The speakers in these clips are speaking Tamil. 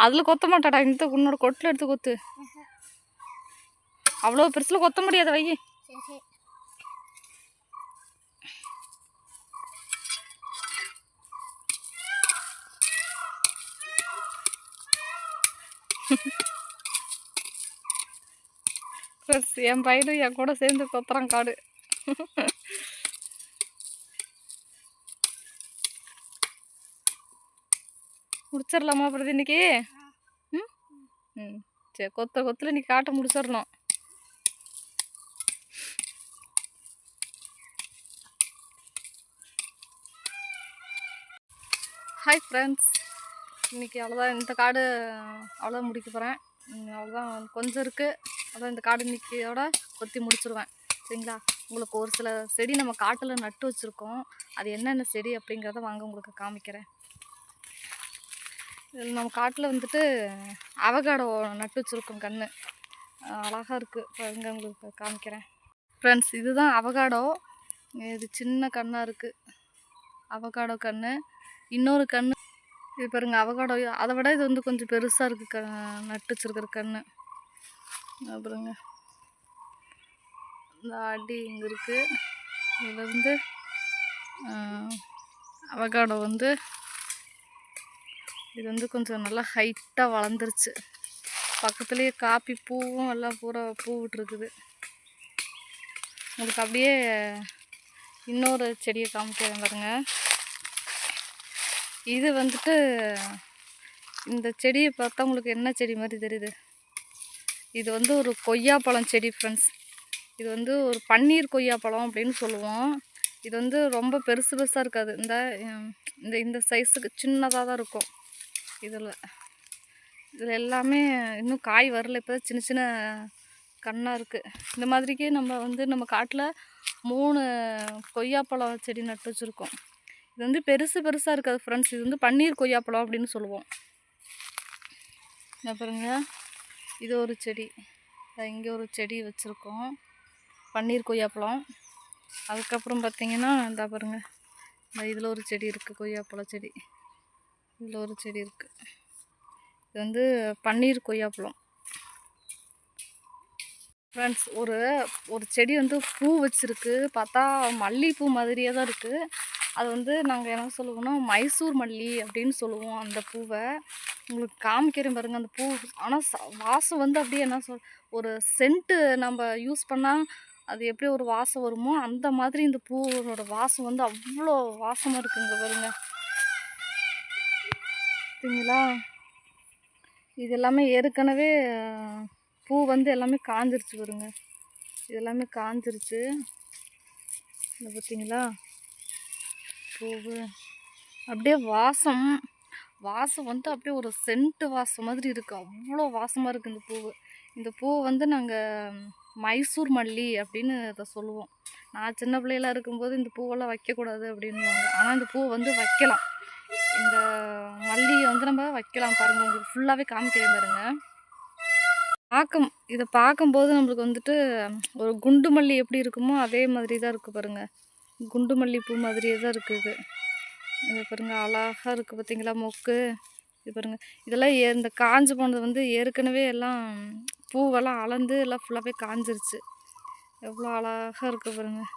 அதில் கொத்த மாட்டாடா, இந்த உன்னோட கொட்டில் எடுத்து கொத்து. அவ்வளோ பெருசில் கொத்த முடியாத வை. என் பையனும் என் கூட சேர்ந்து கொத்துறான் காடு. முடிச்சிடலாமா அப்புறம் இன்னைக்கு? ம் சரி, கொத்தில் இன்னைக்கு காட்டை முடிச்சிடணும். ஹாய் ஃப்ரெண்ட்ஸ், இன்றைக்கி அவ்வளோதான். இந்த காடு அவ்வளோதான் முடிக்க போகிறேன். அவ்வளோதான், கொஞ்சம் இருக்குது. அதான் இந்த காடு இன்றைக்கியோட கொத்தி முடிச்சிடுவேன். சரிங்களா? உங்களுக்கு ஒரு சில செடி நம்ம காட்டில் நட்டு வச்சுருக்கோம். அது என்னென்ன செடி அப்படிங்கிறத வாங்க உங்களுக்கு காமிக்கிறேன். இதில் நம்ம காட்டில் வந்துட்டு அவகாடோ நட்டு வச்சுருக்கோம். கன்று அழகாக இருக்குது பாருங்க, உங்களுக்கு காமிக்கிறேன். ஃப்ரெண்ட்ஸ், இதுதான் அவகாடோ. இது சின்ன கன்னாக இருக்குது, அவகாடோ கன்று. இன்னொரு கன்று இது பாருங்க, அவகாடோ. அதை விட இது வந்து கொஞ்சம் பெருசாக இருக்குது நட்டு வச்சுருக்கிற கன்று. அப்புறங்க இந்த அடி இங்கே இருக்குது. இதில் வந்து அவகாடோ வந்து இது வந்து கொஞ்சம் நல்லா ஹைட்டாக வளர்ந்துருச்சு. பக்கத்துலேயே காப்பி பூவும் எல்லாம் பூரா பூ விட்டுருக்குது. உங்களுக்கு அப்படியே இன்னொரு செடியை காமிக்கிறேன் பாருங்க. இது வந்துட்டு இந்த செடியை பார்த்தா உங்களுக்கு என்ன செடி மாதிரி தெரியுது? இது வந்து ஒரு கொய்யாப்பழம் செடி ஃப்ரெண்ட்ஸ். இது வந்து ஒரு பன்னீர் கொய்யாப்பழம் அப்படின்னு சொல்லுவோம். இது வந்து ரொம்ப பெருசு பெருசாக இருக்காது. இந்த இந்த இந்த சைஸுக்கு சின்னதாக தான் இருக்கும். இதில் எல்லாமே இன்னும் காய் வரல. இப்போ சின்ன சின்ன கன்னாக இருக்குது. இந்த மாதிரிக்கு நம்ம வந்து நம்ம காட்டில் 3 கொய்யாப்பழம் செடி நட்டு வச்சுருக்கோம். இது வந்து பெருசு பெருசாக இருக்காது ஃப்ரெண்ட்ஸ். இது வந்து பன்னீர் கொய்யாப்பழம் அப்படின்னு சொல்லுவோம். பாருங்க, இது ஒரு செடி. இங்கே ஒரு செடி வச்சுருக்கோம், பன்னீர் கொய்யாப்பழம். அதுக்கப்புறம் பார்த்திங்கன்னா இந்த பாருங்க, இதில் ஒரு செடி இருக்குது, கொய்யாப்பழம் செடி. இதில் ஒரு செடி இருக்குது. இது வந்து பன்னீர் கொய்யாப்பழம் ஃப்ரெண்ட்ஸ். ஒரு செடி வந்து பூ வச்சுருக்கு. பார்த்தா மல்லிகைப்பூ மாதிரியே தான் இருக்குது. அது வந்து நாங்கள் என்ன சொல்லுவோம்னா மைசூர் மல்லி அப்படின்னு சொல்லுவோம். அந்த பூவை உங்களுக்கு காமிக்கிறேன் பாருங்கள். அந்த பூ ஆனால் வாசம் வந்து அப்படியே என்ன ஒரு சென்ட்டு நம்ம யூஸ் பண்ணால் அது எப்படி ஒரு வாசம் வருமோ அந்த மாதிரி இந்த பூவோட வாசம் வந்து அவ்வளோ வாசமாக இருக்குங்க பாருங்க. சரிங்களா? இது எல்லாமே ஏற்கனவே பூ வந்து எல்லாமே காஞ்சிருச்சு பாருங்க. இது எல்லாமே காஞ்சிருச்சு. இதை பார்த்தீங்களா? பூவு அப்படியே வாசம் வந்து அப்படியே ஒரு சென்ட்டு வாசம் மாதிரி இருக்குது. அவ்வளோ வாசமாக இருக்குது இந்த பூவு. இந்த பூவை வந்து நாங்கள் மைசூர் மல்லி அப்படின்னு அதை சொல்லுவோம். நான் சின்ன பிள்ளையெல்லாம் இருக்கும்போது இந்த பூவெல்லாம் வைக்கக்கூடாது அப்படின்வாங்க. ஆனால் இந்த பூவை வந்து வைக்கலாம். இந்த மல்லியை வந்து நம்ம வைக்கலாம் பாருங்கள். உங்களுக்கு ஃபுல்லாகவே காமிக்கிறேன் பாருங்கள். இதை பார்க்கும்போது நம்மளுக்கு வந்துட்டு ஒரு குண்டு மல்லி எப்படி இருக்குமோ அதே மாதிரி தான் இருக்குது பாருங்கள். குண்டு மல்லி பூ மாதிரியே தான் இருக்குது இது பாருங்கள். அழகாக இருக்குது பார்த்தீங்களா மொக்கு? இது பாருங்கள். இதெல்லாம் இந்த காஞ்சு போனது வந்து ஏற்கனவே எல்லாம் பூவெல்லாம் அளந்து எல்லாம் ஃபுல்லாகவே காஞ்சிருச்சு. எவ்வளோ அழகாக இருக்குது பாருங்கள்.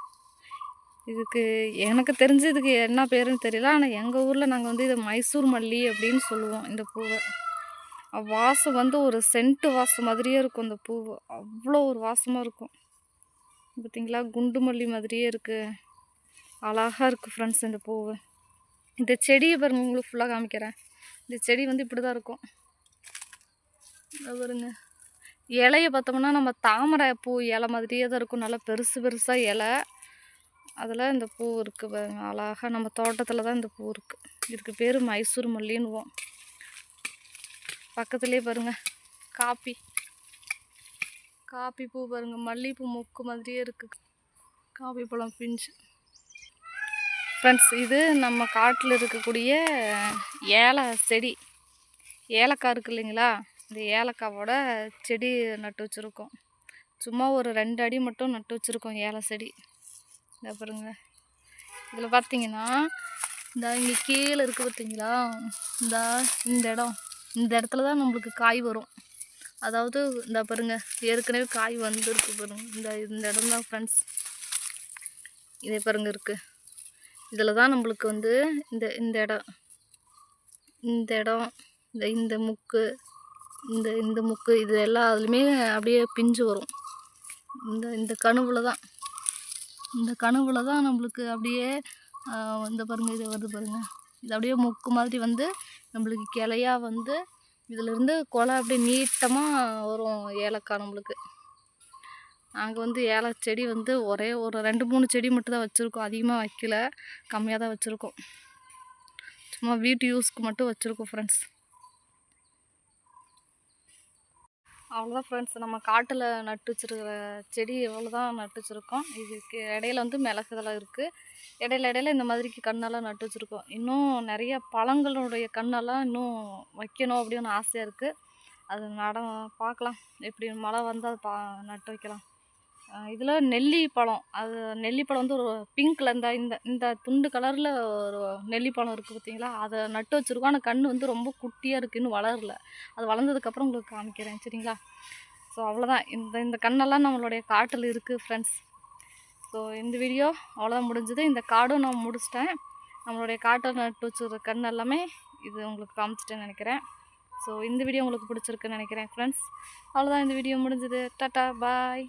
இதுக்கு எனக்கு தெரிஞ்சு இதுக்கு என்ன பேருன்னு தெரியல. ஆனால் எங்கள் ஊரில் நாங்கள் வந்து இதை மைசூர் மல்லி அப்படின்னு சொல்லுவோம் இந்த பூவை. வாசம் வந்து ஒரு சென்ட்டு வாசம் மாதிரியே இருக்கும் இந்த பூவு. அவ்வளோ ஒரு வாசமாக இருக்கும் பார்த்தீங்களா? குண்டு மல்லி மாதிரியே இருக்குது. அழகாக இருக்குது ஃப்ரெண்ட்ஸ் இந்த பூவு. இந்த செடியை பாருங்க, உங்களுக்கு ஃபுல்லாக காமிக்கிறேன். இந்த செடி வந்து இப்படி தான் இருக்கும் பாருங்க. இலையை பார்த்தோம்னா நம்ம தாமரை பூ இலை மாதிரியே தான் இருக்கும். நல்லா பெருசு பெருசாக இலை. அதில் இந்த பூ இருக்குது பாருங்க. அழகாக நம்ம தோட்டத்தில் தான் இந்த பூ இருக்குது. இதுக்கு பேர் மைசூர் மல்லின்னுவோம். பக்கத்துலேயே பாருங்கள் காப்பி பூ பாருங்கள். மல்லிகைப்பூ மொக்கு மாதிரியே இருக்குது. காப்பி பழம் பிஞ்சு ஃப்ரெண்ட்ஸ். இது நம்ம காட்டில் இருக்கக்கூடிய செடி ஏலக்காய் இருக்குது இல்லைங்களா? இந்த ஏலக்காவோட செடி நட்டு வச்சுருக்கோம். சும்மா ஒரு 2 அடி மட்டும் நட்டு வச்சுருக்கோம் ஏலை செடி. இதை பாருங்க. இதில் பார்த்தீங்கன்னா இங்கே கீழே இருக்குது பார்த்தீங்களா? இந்த இடம் இந்த இடத்துல தான் நம்மளுக்கு காய் வரும். அதாவது இந்த பாருங்க, ஏற்கனவே காய் வந்துருக்கு பாருங்க. இந்த இடம் தான் ஃப்ரெண்ட்ஸ், இதே பாருங்க இருக்குது. இதில் தான் நம்மளுக்கு வந்து இந்த இந்த இடம் இந்த இடம் இந்த முக்கு இந்த முக்கு இது எல்லாத்துலேயுமே அப்படியே பிஞ்சு வரும். இந்த கணுவில் தான் நம்மளுக்கு அப்படியே இந்த பாருங்க, இது வருது பாருங்க. இது அப்படியே முக்கு மாதிரி வந்து நம்மளுக்கு கிளையாக வந்து இதிலேருந்து கொலை அப்படியே நீட்டமாக வரும் ஏலக்காய் நம்மளுக்கு. நாங்கள் வந்து ஏலை செடி வந்து ஒரே ஒரு 2-3 செடி மட்டும் தான் வச்சுருக்கோம். அதிகமாக வைக்கல, கம்மியாக தான் வச்சுருக்கோம். சும்மா வீட்டு யூஸ்க்கு மட்டும் வச்சுருக்கோம் ஃப்ரெண்ட்ஸ். அவ்வளோதான் ஃப்ரெண்ட்ஸ், நம்ம காட்டில் நட்டு வச்சுருக்கிற செடி எவ்வளோதான் நட்டு வச்சுருக்கோம். இதுக்கு இடையில வந்து மிளகு இதெல்லாம் இருக்குது. இடையில இந்த மாதிரிக்கு கண்ணெல்லாம் நட்டு வச்சுருக்கோம். இன்னும் நிறைய பழங்களுடைய கண்ணெல்லாம் இன்னும் வைக்கணும் அப்படின்னு ஆசையாக இருக்குது. அது பார்க்கலாம், எப்படி மழை வந்தால் நட்டு வைக்கலாம். இதில் நெல்லி பழம், அது நெல்லி பழம் வந்து ஒரு பிங்க்கில் இந்த துண்டு கலரில் ஒரு நெல்லி பழம் இருக்குது பார்த்தீங்களா, அதை நட்டு வச்சுருக்கோம். ஆனால் கன்று வந்து ரொம்ப குட்டியாக இருக்குது, இன்னும் வளரல. அது வளர்ந்ததுக்கப்புறம் உங்களுக்கு காமிக்கிறேன், சரிங்களா? ஸோ அவ்வளோதான், இந்த கண்ணெல்லாம் நம்மளுடைய காட்டில் இருக்குது ஃப்ரெண்ட்ஸ். ஸோ இந்த வீடியோ அவ்வளோதான் முடிஞ்சது. இந்த காடும் நான் முடிச்சிட்டேன். நம்மளுடைய காட்டில் நட்டு வச்சுருக்கிற கன்று எல்லாமே இது உங்களுக்கு காமிச்சிட்டேன்னு நினைக்கிறேன். ஸோ இந்த வீடியோ உங்களுக்கு பிடிச்சிருக்குன்னு நினைக்கிறேன் ஃப்ரெண்ட்ஸ். அவ்வளோதான், இந்த வீடியோ முடிஞ்சது. டாட்டா, பாய்.